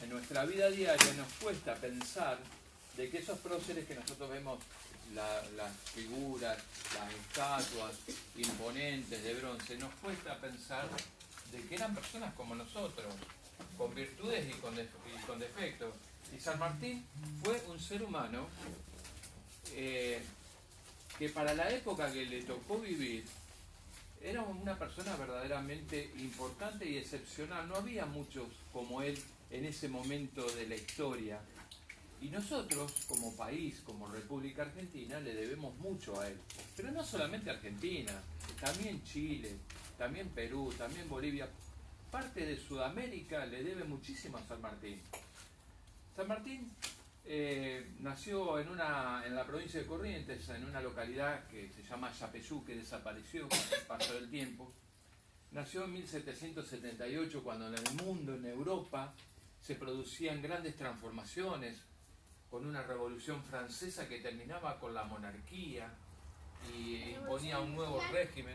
en nuestra vida diaria nos cuesta pensar de que esos próceres que nosotros vemos, las figuras, las estatuas imponentes de bronce, nos cuesta pensar de que eran personas como nosotros, con virtudes y con defectos. Y San Martín fue un ser humano que para la época que le tocó vivir, era una persona verdaderamente importante y excepcional. No había muchos como él en ese momento de la historia. Y nosotros, como país, como República Argentina, le debemos mucho a él. Pero no solamente Argentina, también Chile, también Perú, también Bolivia. Parte de Sudamérica le debe muchísimo a San Martín. San Martín nació en la provincia de Corrientes, en una localidad que se llama Yapeyú, que desapareció con el paso del tiempo. Nació en 1778, cuando en el mundo, en Europa, se producían grandes transformaciones, con una revolución francesa que terminaba con la monarquía y imponía un nuevo régimen.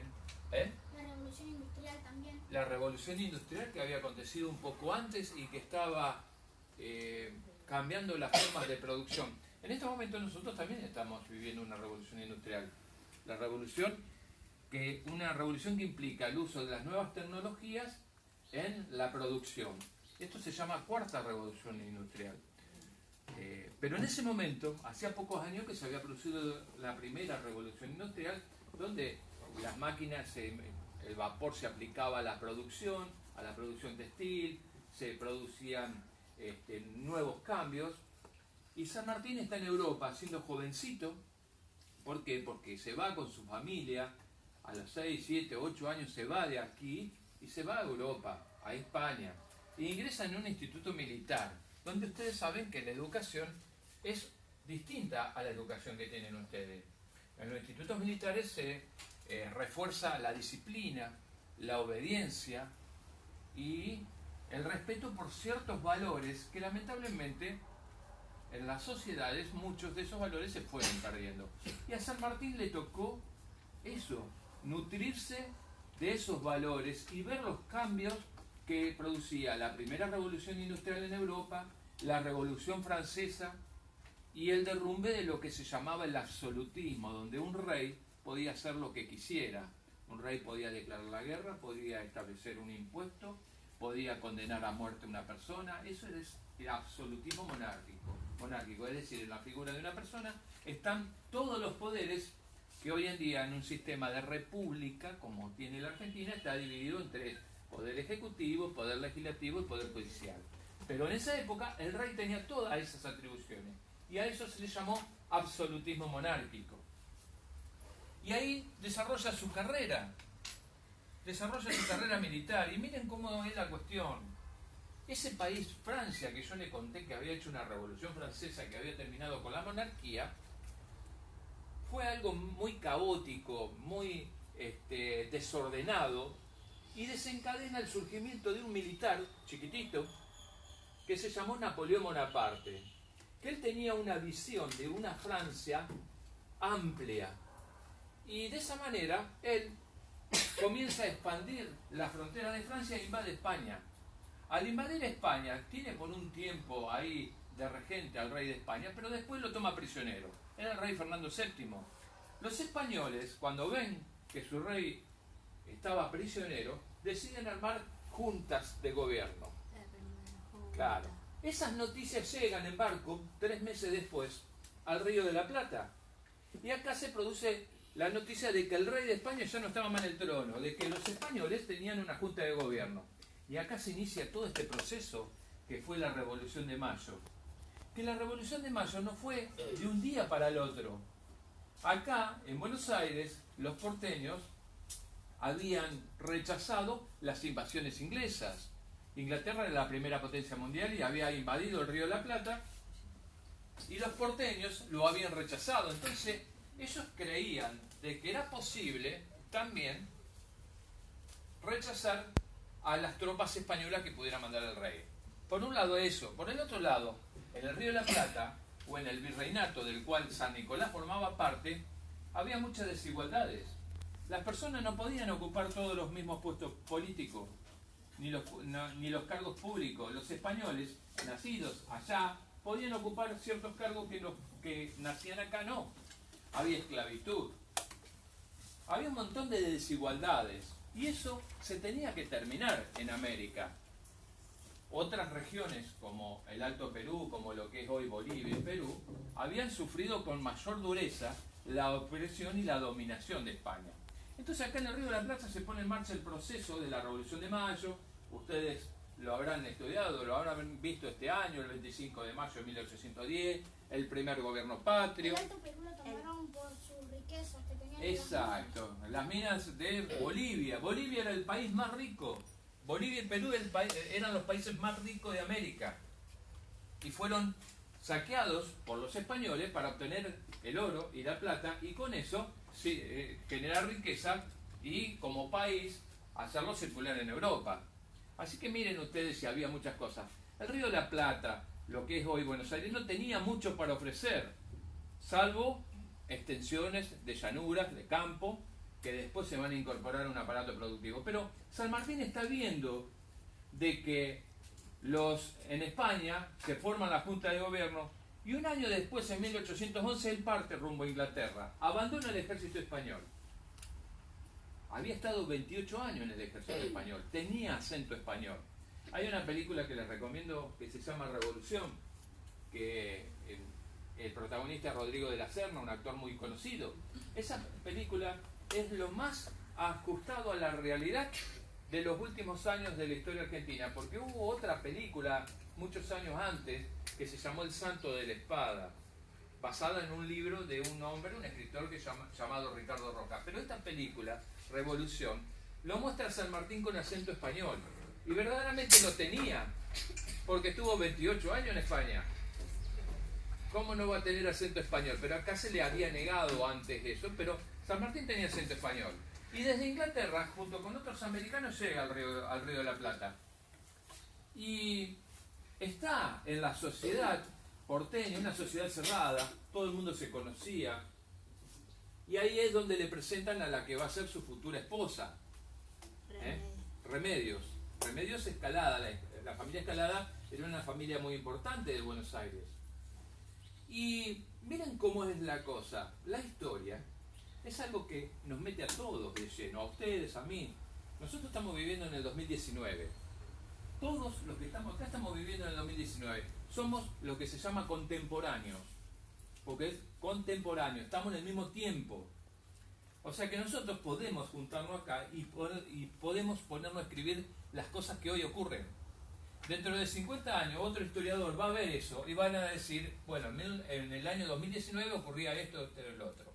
La revolución industrial también. La revolución industrial que había acontecido un poco antes y que estaba cambiando las formas de producción. En este momento nosotros también estamos viviendo una revolución industrial. Una revolución que implica el uso de las nuevas tecnologías en la producción. Esto se llama cuarta revolución industrial. Pero en ese momento, hacía pocos años que se había producido la primera revolución industrial, donde las máquinas, el vapor se aplicaba a la producción textil, se producían nuevos cambios. Y San Martín está en Europa, siendo jovencito. ¿Por qué? Porque se va con su familia, a los 6, 7, 8 años se va de aquí y se va a Europa, a España, e ingresa en un instituto militar, donde ustedes saben que la educación es distinta a la educación que tienen ustedes. En los institutos militares se refuerza la disciplina, la obediencia y el respeto por ciertos valores que lamentablemente en las sociedades muchos de esos valores se fueron perdiendo. Y a San Martín le tocó eso, nutrirse de esos valores y ver los cambios que producía la primera revolución industrial en Europa, la revolución francesa y el derrumbe de lo que se llamaba el absolutismo, donde un rey podía hacer lo que quisiera. Un rey podía declarar la guerra, podía establecer un impuesto, podía condenar a muerte a una persona. Eso es el absolutismo monárquico, es decir, en la figura de una persona están todos los poderes que hoy en día en un sistema de república, como tiene la Argentina, está dividido en tres: poder ejecutivo, poder legislativo y poder judicial. Pero en esa época el rey tenía todas esas atribuciones y a eso se le llamó absolutismo monárquico. Y ahí desarrolla su carrera militar. Y miren cómo es la cuestión. Ese país, Francia, que yo le conté que había hecho una revolución francesa que había terminado con la monarquía, fue algo muy caótico, muy desordenado, y desencadena el surgimiento de un militar chiquitito que se llamó Napoleón Bonaparte, que él tenía una visión de una Francia amplia, y de esa manera él comienza a expandir la frontera de Francia e invade España. Al invadir España, tiene por un tiempo ahí de regente al rey de España, pero después lo toma prisionero. Era el rey Fernando VII. Los españoles, cuando ven que su rey estaba prisionero, deciden armar juntas de gobierno. Claro. Esas noticias llegan en barco 3 meses después al Río de la Plata. Y acá se produce la noticia de que el rey de España ya no estaba más en el trono, de que los españoles tenían una junta de gobierno. Y acá se inicia todo este proceso que fue la Revolución de Mayo. Que la Revolución de Mayo no fue de un día para el otro. Acá, en Buenos Aires, los porteños habían rechazado las invasiones inglesas. Inglaterra era la primera potencia mundial y había invadido el Río de la Plata, y los porteños lo habían rechazado. Entonces ellos creían de que era posible también rechazar a las tropas españolas que pudiera mandar el rey. Por un lado eso. Por el otro lado, en el Río de la Plata, o en el virreinato del cual San Nicolás formaba parte, había muchas desigualdades. Las personas no podían ocupar todos los mismos puestos políticos, ni los cargos públicos. Los españoles nacidos allá podían ocupar ciertos cargos que los que nacían acá no. Había esclavitud. Había un montón de desigualdades. Y eso se tenía que terminar en América. Otras regiones, como el Alto Perú, como lo que es hoy Bolivia y Perú, habían sufrido con mayor dureza la opresión y la dominación de España. Entonces acá en el Río de la Plata se pone en marcha el proceso de la Revolución de Mayo. Ustedes lo habrán estudiado, lo habrán visto este año, el 25 de mayo de 1810, el primer gobierno patrio. El Alto Perú lo tomaron por sus riquezas que tenían. Exacto, las minas de Bolivia. Bolivia era el país más rico. Bolivia y Perú eran los países más ricos de América. Y fueron saqueados por los españoles para obtener el oro y la plata y con eso generar riqueza y como país hacerlo circular en Europa. Así que miren ustedes si había muchas cosas. El Río de la Plata, lo que es hoy Buenos Aires, no tenía mucho para ofrecer, salvo extensiones de llanuras, de campo, que después se van a incorporar a un aparato productivo. Pero San Martín está viendo de que en España se forma la Junta de Gobierno y un año después, en 1811, él parte rumbo a Inglaterra, abandona el ejército español. Había estado 28 años en el ejército español, tenía acento español. Hay una película que les recomiendo que se llama Revolución, que el protagonista es Rodrigo de la Serna, un actor muy conocido. Esa película es lo más ajustado a la realidad de los últimos años de la historia argentina, porque hubo otra película muchos años antes que se llamó El Santo de la Espada, basada en un libro de un hombre, un escritor llamado Ricardo Roca. Pero esta película, Revolución, lo muestra a San Martín con acento español, y verdaderamente lo tenía, porque estuvo 28 años en España. ¿Cómo no va a tener acento español? Pero acá se le había negado antes eso, pero San Martín tenía acento español. Y desde Inglaterra, junto con otros americanos, llega al Río de la Plata. Y está en la sociedad porteña, una sociedad cerrada, todo el mundo se conocía. Y ahí es donde le presentan a la que va a ser su futura esposa. Remedios. Remedios Escalada. La familia Escalada era una familia muy importante de Buenos Aires. Y miren cómo es la cosa. La historia es algo que nos mete a todos de lleno, a ustedes, a mí. Nosotros estamos viviendo en el 2019. Todos los que estamos acá estamos viviendo en el 2019. Somos lo que se llama contemporáneos. Porque es contemporáneo, estamos en el mismo tiempo. O sea que nosotros podemos juntarnos acá y podemos ponernos a escribir las cosas que hoy ocurren. Dentro de 50 años otro historiador va a ver eso y van a decir, bueno, en el año 2019 ocurría esto, esto y lo otro.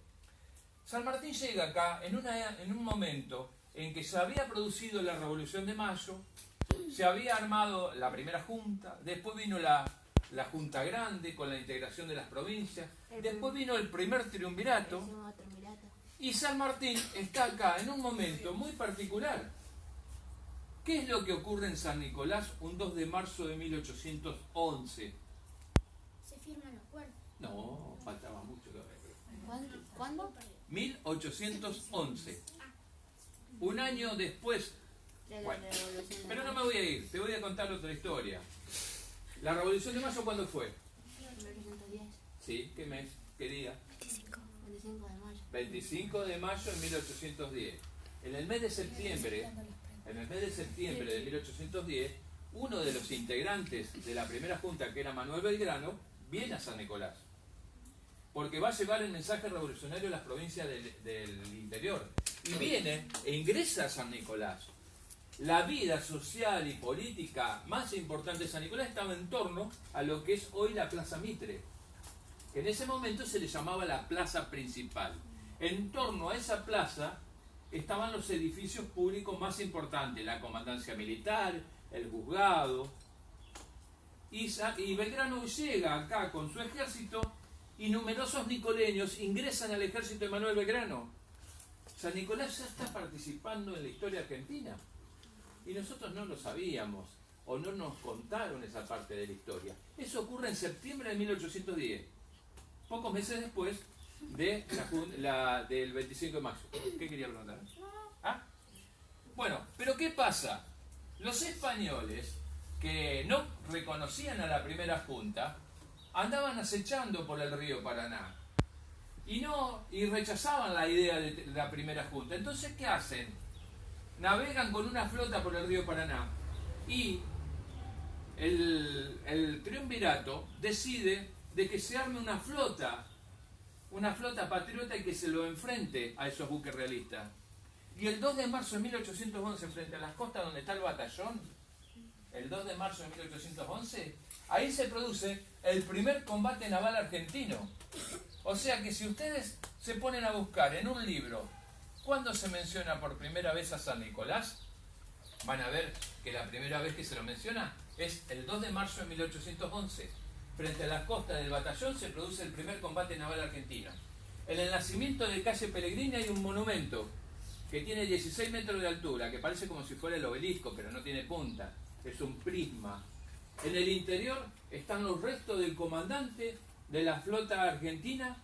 San Martín llega acá en un momento en que se había producido la Revolución de Mayo, se había armado la primera junta, después vino la Junta Grande con la integración de las provincias, después vino el primer triunvirato, y San Martín está acá en un momento muy particular. ¿Qué es lo que ocurre en San Nicolás un 2 de marzo de 1811? Se firman los acuerdos. No, faltaba mucho. ¿Cuándo? 1811. Un año después. Bueno, pero no me voy a ir, te voy a contar otra historia. ¿La Revolución de Mayo cuándo fue? 1910. Sí, ¿qué mes? ¿Qué día? 25 de mayo. 25 de mayo de 1810. En el mes de septiembre de 1810, uno de los integrantes de la primera junta, que era Manuel Belgrano, viene a San Nicolás. Porque va a llevar el mensaje revolucionario a las provincias del interior. Y viene e ingresa a San Nicolás. La vida social y política más importante de San Nicolás estaba en torno a lo que es hoy la Plaza Mitre, que en ese momento se le llamaba la plaza principal. En torno a esa plaza estaban los edificios públicos más importantes, la comandancia militar, el juzgado. Y Belgrano llega acá con su ejército y numerosos nicoleños ingresan al ejército de Manuel Belgrano. San Nicolás ya está participando en la historia argentina. Y nosotros no lo sabíamos, o no nos contaron esa parte de la historia. Eso ocurre en septiembre de 1810, pocos meses después de del 25 de mayo. ¿Qué quería preguntar? ¿Ah? Bueno, pero ¿qué pasa? Los españoles que no reconocían a la primera junta, andaban acechando por el río Paraná y rechazaban la idea de la primera junta. Entonces, ¿qué hacen? Navegan con una flota por el río Paraná y el triunvirato decide de que se arme una flota patriota y que se lo enfrente a esos buques realistas. Y el 2 de marzo de 1811, frente a las costas donde está el batallón, el 2 de marzo de 1811, ahí se produce el primer combate naval argentino. O sea que si ustedes se ponen a buscar en un libro cuándo se menciona por primera vez a San Nicolás, van a ver que la primera vez que se lo menciona es el 2 de marzo de 1811. Frente a las costas del batallón se produce el primer combate naval argentino. En el nacimiento de calle Pellegrini hay un monumento que tiene 16 metros de altura, que parece como si fuera el obelisco, pero no tiene punta, es un prisma. En el interior están los restos del comandante de la flota argentina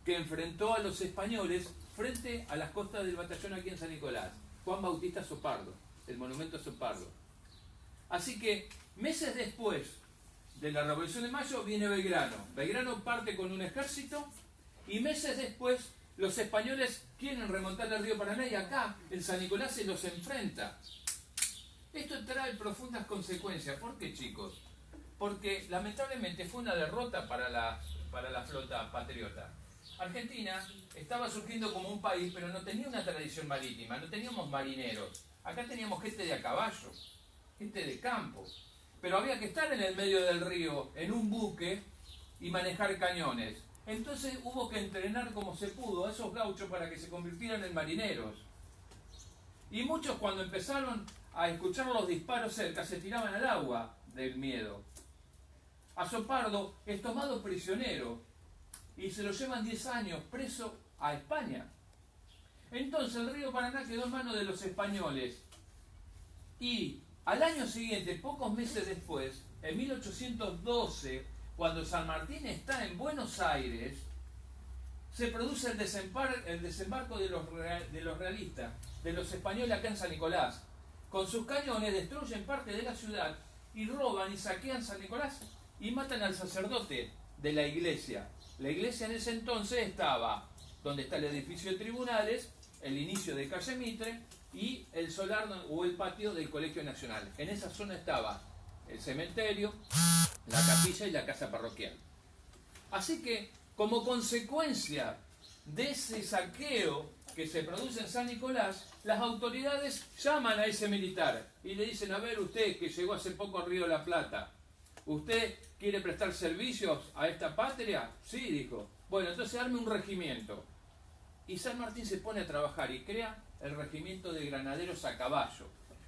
que enfrentó a los españoles frente a las costas del batallón aquí en San Nicolás, Juan Bautista Sopardo, el monumento a Sopardo. Así que meses después de la Revolución de Mayo viene Belgrano. Belgrano parte con un ejército y meses después los españoles quieren remontar el río Paraná y acá en San Nicolás se los enfrenta. Esto trae profundas consecuencias. ¿Por qué, chicos? Porque lamentablemente fue una derrota para la flota patriota. Argentina estaba surgiendo como un país, pero no tenía una tradición marítima, no teníamos marineros. Acá teníamos gente de a caballo, gente de campo. Pero había que estar en el medio del río, en un buque, y manejar cañones. Entonces hubo que entrenar como se pudo a esos gauchos para que se convirtieran en marineros. Y muchos, cuando empezaron a escuchar los disparos cerca, se tiraban al agua del miedo. A Sopardo es tomado prisionero y se lo llevan 10 años preso a España. Entonces el río Paraná quedó en manos de los españoles y al año siguiente, pocos meses después, en 1812, cuando San Martín está en Buenos Aires, se produce el desembarco de los realistas, de los españoles acá en San Nicolás. Con sus cañones destruyen parte de la ciudad y roban y saquean San Nicolás y matan al sacerdote de la iglesia. La iglesia en ese entonces estaba donde está el edificio de tribunales, el inicio de calle Mitre y el solar o el patio del Colegio Nacional. En esa zona estaba el cementerio, la capilla y la casa parroquial. Así que, como consecuencia de ese saqueo que se produce en San Nicolás, las autoridades llaman a ese militar y le dicen: a ver, usted que llegó hace poco al Río de la Plata, ¿usted quiere prestar servicios a esta patria? Sí, dijo. Bueno, entonces arme un regimiento. Y San Martín se pone a trabajar y crea el regimiento de granaderos a caballo,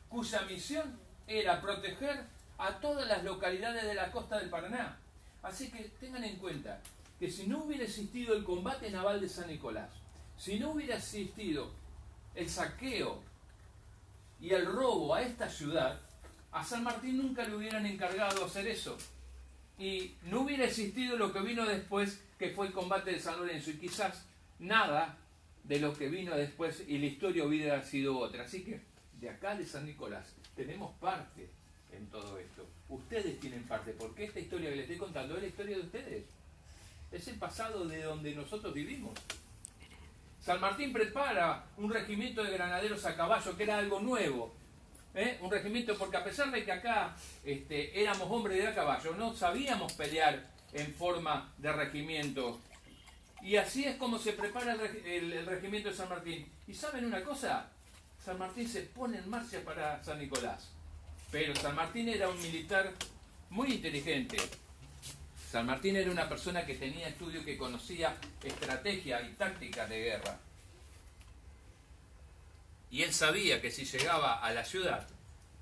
cuya misión era proteger a todas las localidades de la costa del Paraná. Así que tengan en cuenta que si no hubiera existido el combate naval de San Nicolás, si no hubiera existido el saqueo y el robo a esta ciudad, a San Martín nunca le hubieran encargado hacer eso. Y no hubiera existido lo que vino después, que fue el combate de San Lorenzo, y quizás nada de lo que vino después y la historia hubiera sido otra. Así que de acá de San Nicolás tenemos parte en todo esto. Ustedes tienen parte, porque esta historia que les estoy contando es la historia de ustedes. Es el pasado de donde nosotros vivimos. San Martín prepara un regimiento de granaderos a caballo, que era algo nuevo. Un regimiento, porque a pesar de que acá éramos hombres de a caballo, no sabíamos pelear en forma de regimiento. Y así es como se prepara el regimiento de San Martín. ¿Y saben una cosa? San Martín se pone en marcha para San Nicolás. Pero San Martín era un militar muy inteligente. San Martín era una persona que tenía estudio, que conocía estrategia y táctica de guerra. Y él sabía que si llegaba a la ciudad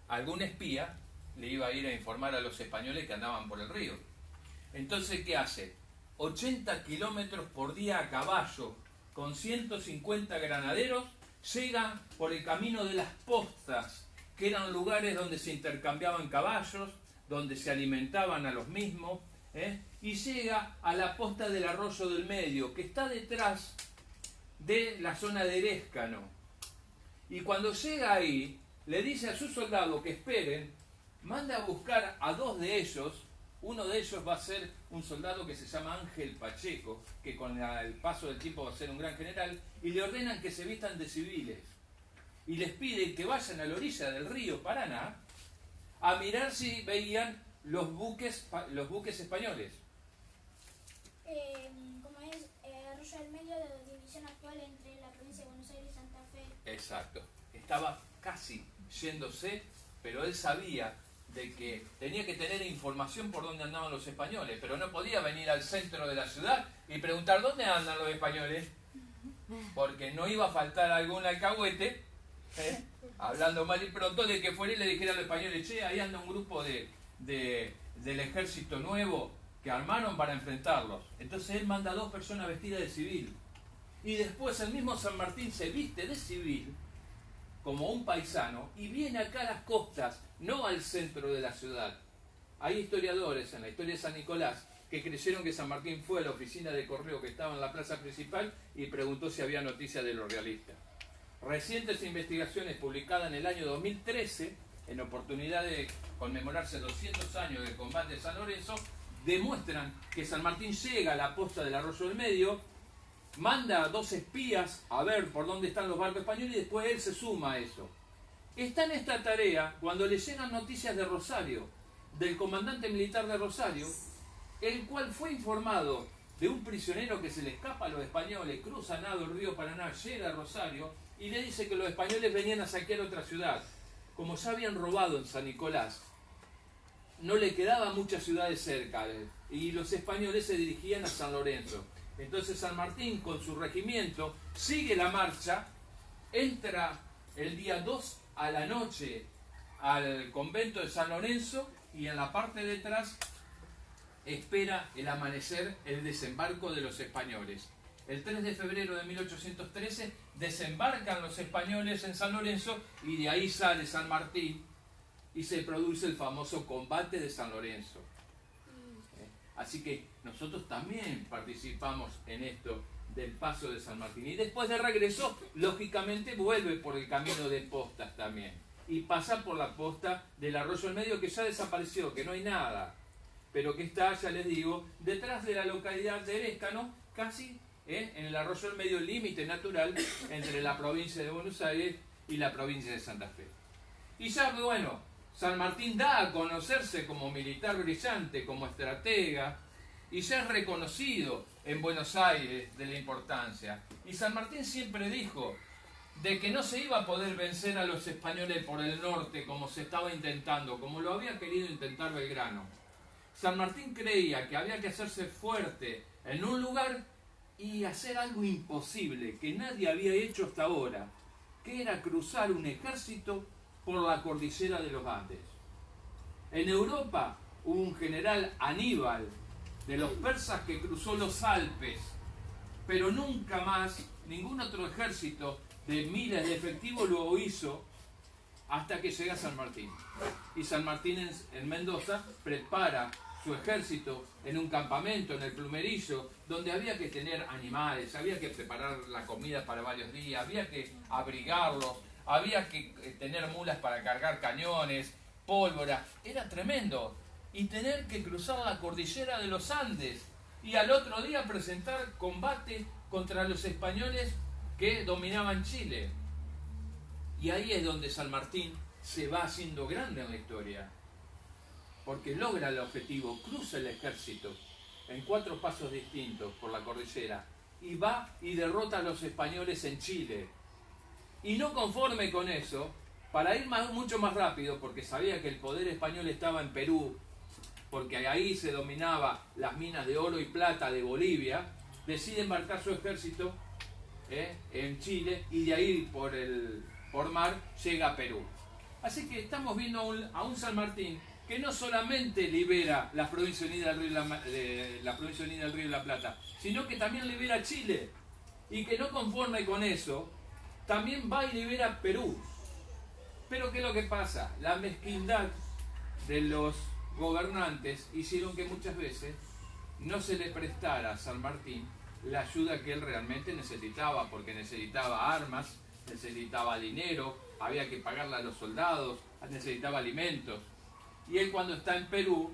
algún espía, le iba a ir a informar a los españoles que andaban por el río. Entonces, ¿qué hace? 80 kilómetros por día a caballo, con 150 granaderos, llega por el camino de las postas, que eran lugares donde se intercambiaban caballos, donde se alimentaban a los mismos, y llega a la posta del Arroyo del Medio, que está detrás de la zona de Erescano. Y cuando llega ahí, le dice a sus soldados que esperen, manda a buscar a dos de ellos. Uno de ellos va a ser un soldado que se llama Ángel Pacheco, que con el paso del tiempo va a ser un gran general, y le ordenan que se vistan de civiles. Y les pide que vayan a la orilla del río Paraná a mirar si veían los buques españoles. Como es Arroyo del Medio, de la división actual entre la provincia de Buenos Aires y Santa Fe. Exacto. Estaba casi yéndose, pero él sabía de que tenía que tener información por dónde andaban los españoles, pero no podía venir al centro de la ciudad y preguntar dónde andan los españoles, porque no iba a faltar algún alcahuete, hablando mal y pronto, de que fuera y le dijera a los españoles: che, ahí anda un grupo del ejército nuevo que armaron para enfrentarlos. Entonces él manda a dos personas vestidas de civil, y después el mismo San Martín se viste de civil como un paisano y viene acá a las costas, no al centro de la ciudad. Hay historiadores en la historia de San Nicolás que creyeron que San Martín fue a la oficina de correo que estaba en la plaza principal y preguntó si había noticias de los realistas. Recientes investigaciones publicadas en el año 2013, en oportunidad de conmemorarse 200 años del combate de San Lorenzo, demuestran que San Martín llega a la posta del Arroyo del Medio, manda a dos espías a ver por dónde están los barcos españoles y después él se suma a eso. Está en esta tarea cuando le llegan noticias de Rosario, del comandante militar de Rosario, el cual fue informado de un prisionero que se le escapa a los españoles, cruza nado el río Paraná, llega a Rosario y le dice que los españoles venían a saquear otra ciudad. Como ya habían robado en San Nicolás, no le quedaban muchas ciudades cerca y los españoles se dirigían a San Lorenzo. Entonces San Martín con su regimiento sigue la marcha, entra el día 2 a la noche al convento de San Lorenzo y en la parte de atrás espera el amanecer, el desembarco de los españoles. El 3 de febrero de 1813 desembarcan los españoles en San Lorenzo y de ahí sale San Martín y se produce el famoso combate de San Lorenzo. Así que nosotros también participamos en esto del paso de San Martín. Y después de regreso, lógicamente vuelve por el camino de postas también. Y pasa por la posta del Arroyo del Medio, que ya desapareció, que no hay nada. Pero que está, ya les digo, detrás de la localidad de Erescano, casi en el Arroyo del Medio, límite natural entre la provincia de Buenos Aires y la provincia de Santa Fe. Y ya, bueno, San Martín da a conocerse como militar brillante, como estratega, y ya es reconocido en Buenos Aires de la importancia. Y San Martín siempre dijo de que no se iba a poder vencer a los españoles por el norte como se estaba intentando, como lo había querido intentar Belgrano. San Martín creía que había que hacerse fuerte en un lugar y hacer algo imposible que nadie había hecho hasta ahora, que era cruzar un ejército por la cordillera de los Andes. En Europa hubo un general Aníbal de los persas que cruzó los Alpes, pero nunca más ningún otro ejército de miles de efectivos lo hizo hasta que llega San Martín. Y San Martín en Mendoza prepara su ejército en un campamento, en el Plumerillo, donde había que tener animales, había que preparar la comida para varios días, había que abrigarlos, había que tener mulas para cargar cañones, pólvora, era tremendo. Y tener que cruzar la cordillera de los Andes y al otro día presentar combate contra los españoles que dominaban Chile. Y ahí es donde San Martín se va haciendo grande en la historia, porque logra el objetivo, cruza el ejército en 4 pasos distintos por la cordillera y va y derrota a los españoles en Chile. Y no conforme con eso, para ir mucho más rápido, porque sabía que el poder español estaba en Perú, porque ahí se dominaba las minas de oro y plata de Bolivia, decide embarcar su ejército en Chile y de ahí por mar llega a Perú. Así que estamos viendo a un San Martín que no solamente libera la provincia unida del Río de la Plata, sino que también libera Chile, y que no conforme con eso, también va y libera Perú. Pero ¿qué es lo que pasa? La mezquindad de los gobernantes hicieron que muchas veces no se le prestara a San Martín la ayuda que él realmente necesitaba, porque necesitaba armas, necesitaba dinero, había que pagarle a los soldados, necesitaba alimentos. Y él, cuando está en Perú,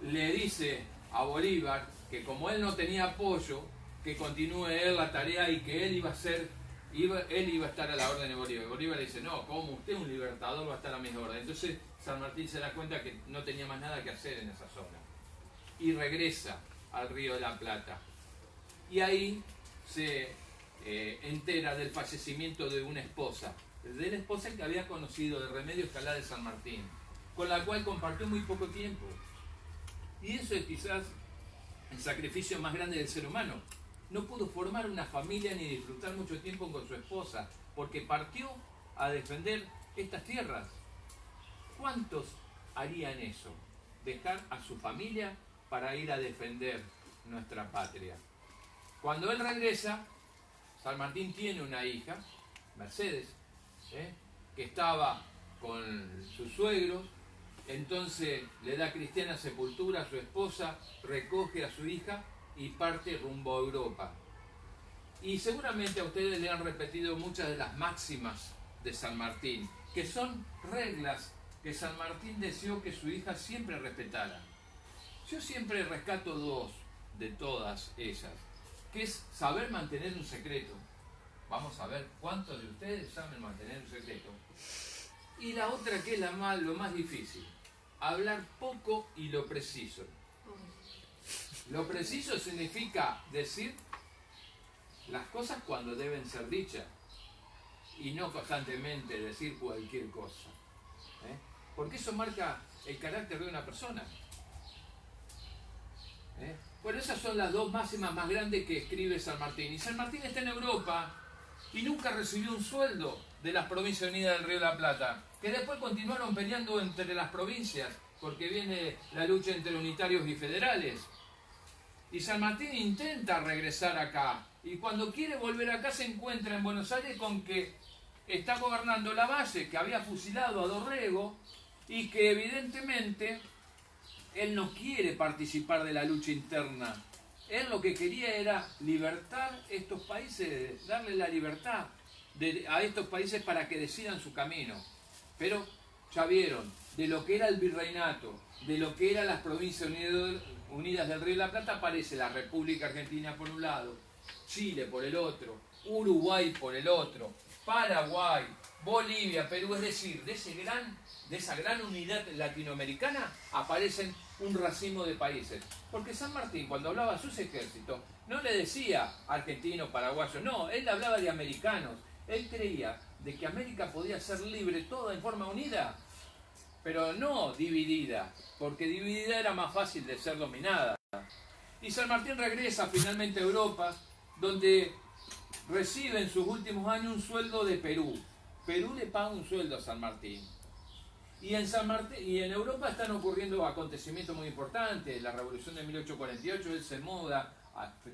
le dice a Bolívar que como él no tenía apoyo, que continúe él la tarea y que él iba a ser, él iba a estar a la orden de Bolívar. Y Bolívar le dice, no, como usted, un libertador, va a estar a mis órdenes. Entonces San Martín se da cuenta que no tenía más nada que hacer en esa zona. Y regresa al Río de la Plata. Y ahí se entera del fallecimiento de una esposa, de la esposa que había conocido, de Remedios Calá de San Martín, con la cual compartió muy poco tiempo. Y eso es quizás el sacrificio más grande del ser humano. No pudo formar una familia ni disfrutar mucho tiempo con su esposa, porque partió a defender estas tierras. ¿Cuántos harían eso? Dejar a su familia para ir a defender nuestra patria. Cuando él regresa, San Martín tiene una hija, Mercedes, que estaba con sus suegros. Entonces le da cristiana sepultura a su esposa, recoge a su hija y parte rumbo a Europa. Y seguramente a ustedes le han repetido muchas de las máximas de San Martín, que son reglas que San Martín deseó que su hija siempre respetara. Yo siempre rescato dos de todas ellas, que es saber mantener un secreto. Vamos a ver cuántos de ustedes saben mantener un secreto. Y la otra, que es lo más difícil, hablar poco y lo preciso. Lo preciso significa decir las cosas cuando deben ser dichas y no constantemente decir cualquier cosa. Porque eso marca el carácter de una persona. Bueno, esas son las dos máximas más grandes que escribe San Martín. Y San Martín está en Europa y nunca recibió un sueldo de las Provincias Unidas del Río de la Plata, que después continuaron peleando entre las provincias, porque viene la lucha entre unitarios y federales. Y San Martín intenta regresar acá, y cuando quiere volver acá se encuentra en Buenos Aires con que está gobernando Lavalle, que había fusilado a Dorrego, y que evidentemente él no quiere participar de la lucha interna. Él lo que quería era libertar estos países, darle la libertad a estos países para que decidan su camino. Pero ya vieron, de lo que era el virreinato, de lo que eran las Provincias Unidas del Río de la Plata, aparece la República Argentina por un lado, Chile por el otro, Uruguay por el otro, Paraguay, Bolivia, Perú. Es decir, de esa gran unidad latinoamericana aparecen un racimo de países. Porque San Martín, cuando hablaba a sus ejércitos, no le decía argentinos, paraguayos, no, él hablaba de americanos. Él creía de que América podía ser libre toda en forma unida, pero no dividida, porque dividida era más fácil de ser dominada. Y San Martín regresa finalmente a Europa, donde recibe en sus últimos años un sueldo de Perú. Perú le paga un sueldo a San Martín. Y en Europa están ocurriendo acontecimientos muy importantes. La Revolución de 1848, él se muda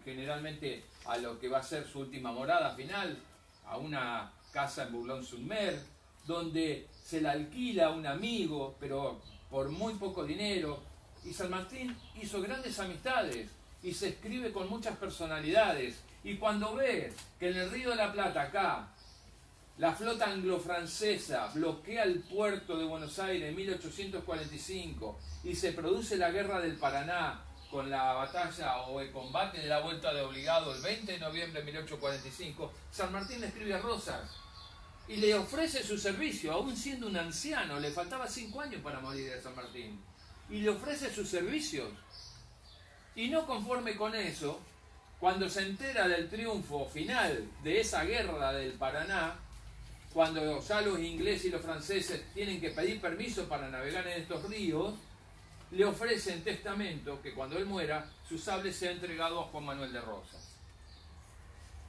generalmente a lo que va a ser su última morada final, a una casa en Boulogne-sur-Mer, donde se la alquila a un amigo, pero por muy poco dinero. Y San Martín hizo grandes amistades y se escribe con muchas personalidades. Y cuando ve que en el Río de la Plata, acá, la flota anglo-francesa bloquea el puerto de Buenos Aires en 1845 y se produce la Guerra del Paraná con la batalla o el combate de la Vuelta de Obligado el 20 de noviembre de 1845, San Martín le escribe a Rosas y le ofrece su servicio, aún siendo un anciano, le faltaba 5 años para morir a San Martín, y le ofrece sus servicios. Y no conforme con eso, cuando se entera del triunfo final de esa Guerra del Paraná, cuando ya los ingleses y los franceses tienen que pedir permiso para navegar en estos ríos, le ofrece en testamento que cuando él muera, su sable sea entregado a Juan Manuel de Rosas.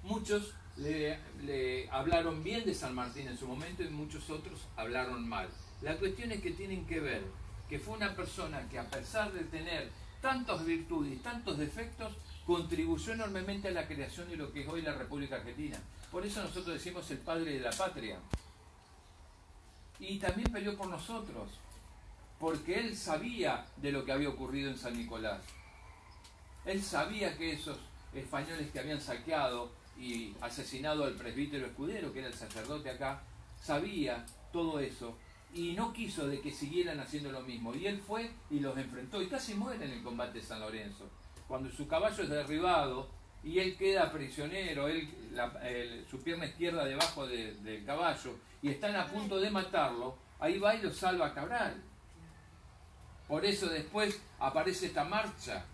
Muchos le hablaron bien de San Martín en su momento y muchos otros hablaron mal. La cuestión es que tienen que ver que fue una persona que, a pesar de tener tantas virtudes y tantos defectos, contribuyó enormemente a la creación de lo que es hoy la República Argentina. Por eso nosotros decimos el padre de la patria. Y también peleó por nosotros, porque él sabía de lo que había ocurrido en San Nicolás. Él sabía que esos españoles que habían saqueado y asesinado al presbítero Escudero, que era el sacerdote acá, sabía todo eso y no quiso de que siguieran haciendo lo mismo. Y él fue y los enfrentó y casi muere en el combate de San Lorenzo. Cuando su caballo es derribado y él queda prisionero, su pierna izquierda debajo del caballo, y están a punto de matarlo, ahí va y lo salva Cabral. Por eso después aparece esta marcha,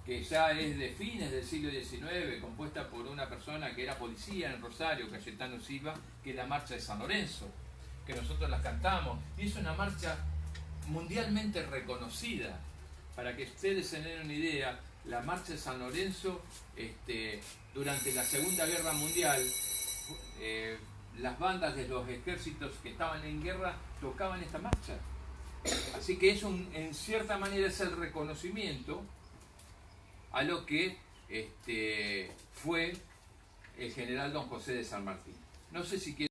que ya es de fines del siglo XIX, compuesta por una persona que era policía en Rosario, Cayetano Silva, que es la marcha de San Lorenzo, que nosotros las cantamos, y es una marcha mundialmente reconocida. Para que ustedes se den una idea, la marcha de San Lorenzo, durante la Segunda Guerra Mundial, las bandas de los ejércitos que estaban en guerra tocaban esta marcha. Así que en cierta manera es el reconocimiento a lo que fue el general Don José de San Martín. No sé si quiere